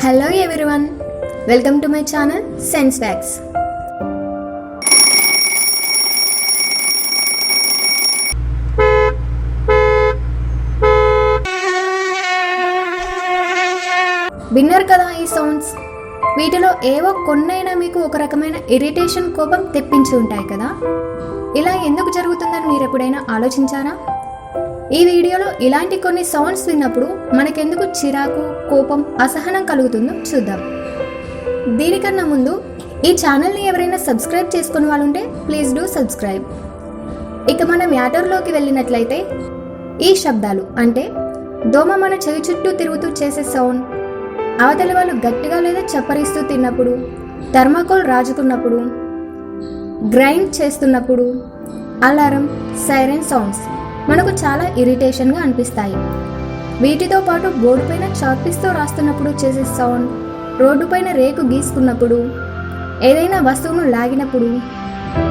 Hello everyone, welcome to my channel Sense Facts. Winner కదా ఈ sounds. వీటిలో ఏవో కొన్నైనా మీకు ఒక రకమైన ఇరిటేషన్, కోపం తెప్పించి ఉంటాయి కదా. ఇలా ఎందుకు జరుగుతుందని మీరు ఎప్పుడైనా ఆలోచించారా? ఈ వీడియోలో ఇలాంటి కొన్ని సౌండ్స్ విన్నప్పుడు మనకెందుకు చిరాకు, కోపం, అసహనం కలుగుతుందో చూద్దాం. దీనికన్నా ముందు ఈ ఛానల్ని ఎవరైనా సబ్స్క్రైబ్ చేసుకునే వాళ్ళు ఉంటే ప్లీజ్ డూ సబ్స్క్రైబ్. ఇక మన మ్యాటర్లోకి వెళ్ళినట్లయితే, ఈ శబ్దాలు అంటే దోమ మన చెవి చుట్టూ తిరుగుతూ చేసే సౌండ్, అవతలి వాళ్ళు గట్టిగా లేదా చప్పరిస్తూ తిన్నప్పుడు, థర్మాకోల్ రాజుకున్నప్పుడు, గ్రైండ్ చేస్తున్నప్పుడు, అలారం, సైరన్ సౌండ్స్ మనకు చాలా ఇరిటేషన్గా అనిపిస్తాయి. వీటితో పాటు బోర్డు పైన చాక్పీస్తో రాస్తున్నప్పుడు చేసే సౌండ్, రోడ్డు పైన రేకు గీసుకున్నప్పుడు, ఏదైనా వస్తువును లాగినప్పుడు,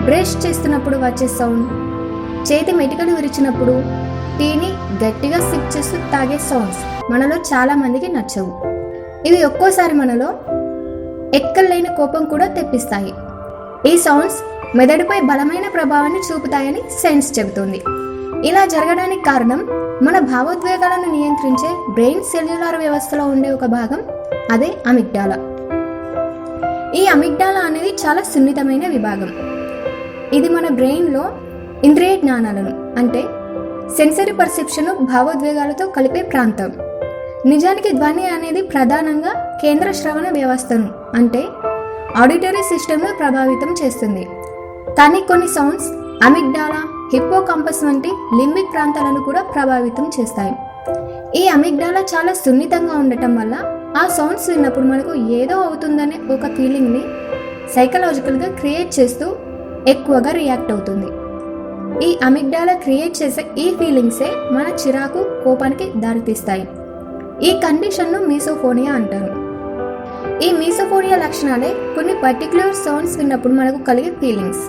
బ్రష్ చేస్తున్నప్పుడు వచ్చే సౌండ్, చేతి మెటికలు విరిచినప్పుడు, టీని గట్టిగా సిప్ చేస్తూ తాగే సౌండ్స్ మనలో చాలా మందికి నచ్చవు. ఇవి ఒక్కోసారి మనలో ఎక్కలేని కోపం కూడా తెప్పిస్తాయి. ఈ సౌండ్స్ మెదడుపై బలమైన ప్రభావాన్ని చూపుతాయని సైన్స్ చెబుతుంది. ఇలా జరగడానికి కారణం మన భావోద్వేగాలను నియంత్రించే బ్రెయిన్ సెల్యులార్ వ్యవస్థలో ఉండే ఒక భాగం, అదే అమిగ్డాలా. ఈ అమిగ్డాలా అనేది చాలా సున్నితమైన విభాగం. ఇది మన బ్రెయిన్లో ఇంద్రియ జ్ఞానాలను అంటే సెన్సరీ పర్సెప్షన్, భావోద్వేగాలతో కలిపే ప్రాంతం. నిజానికి ధ్వని అనేది ప్రధానంగా కేంద్ర శ్రవణ వ్యవస్థను అంటే ఆడిటరీ సిస్టమ్ను ప్రభావితం చేస్తుంది. కానీ కొన్ని సౌండ్స్ అమిగ్డాలా, హిప్పోకాంపస్ వంటి లింబిక్ ప్రాంతాలను కూడా ప్రభావితం చేస్తాయి. ఈ అమిగ్డాలా చాలా సున్నితంగా ఉండటం వల్ల ఆ సౌండ్స్ విన్నప్పుడు మనకు ఏదో అవుతుందనే ఒక ఫీలింగ్ని సైకలాజికల్గా క్రియేట్ చేస్తూ ఎక్కువగా రియాక్ట్ అవుతుంది. ఈ అమిగ్డాలా క్రియేట్ చేసే ఈ ఫీలింగ్సే మన చిరాకు, కోపానికి దారితీస్తాయి. ఈ కండిషన్ను మీసోఫోనియా అంటారు. ఈ మీసోఫోనియా లక్షణాలే కొన్ని పర్టిక్యులర్ సౌండ్స్ విన్నప్పుడు మనకు కలిగే ఫీలింగ్స్.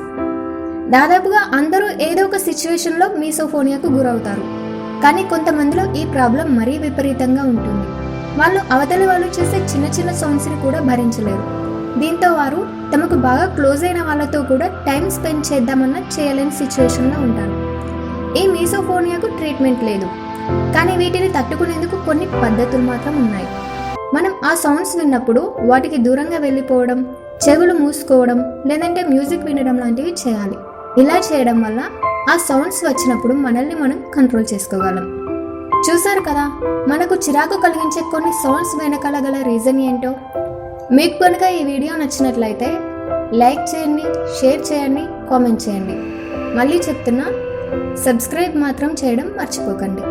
దాదాపుగా అందరూ ఏదో ఒక సిచ్యువేషన్లో మీసోఫోనియాకు గురవుతారు. కానీ కొంతమందిలో ఈ ప్రాబ్లం మరీ విపరీతంగా ఉంటుంది. వాళ్ళు అవతలి వాళ్ళు చేసే చిన్న చిన్న సౌండ్స్ని కూడా భరించలేరు. దీంతో వారు తమకు బాగా క్లోజ్ అయిన వాళ్ళతో కూడా టైం స్పెండ్ చేద్దామన్నా చేయలేని సిచ్యువేషన్లో ఉంటారు. ఈ మీసోఫోనియాకు ట్రీట్మెంట్ లేదు, కానీ వీటిని తట్టుకునేందుకు కొన్ని పద్ధతులు మాత్రం ఉన్నాయి. మనం ఆ సౌండ్స్ విన్నప్పుడు వాటికి దూరంగా వెళ్ళిపోవడం, చెవులు మూసుకోవడం, లేదంటే మ్యూజిక్ వినడం లాంటివి చేయాలి. ఇలా చేయడం వల్ల ఆ సౌండ్స్ వచ్చినప్పుడు మనల్ని మనం కంట్రోల్ చేసుకోగలం. చూసారు కదా, మనకు చిరాకు కలిగించే కొన్ని సౌండ్స్ వెనకాల గల రీజన్ ఏంటో. మీకు కనుక ఈ వీడియో నచ్చినట్లయితే లైక్ చేయండి, షేర్ చేయండి, కామెంట్ చేయండి. మళ్ళీ చెప్తున్నా, సబ్స్క్రైబ్ మాత్రం చేయడం మర్చిపోకండి.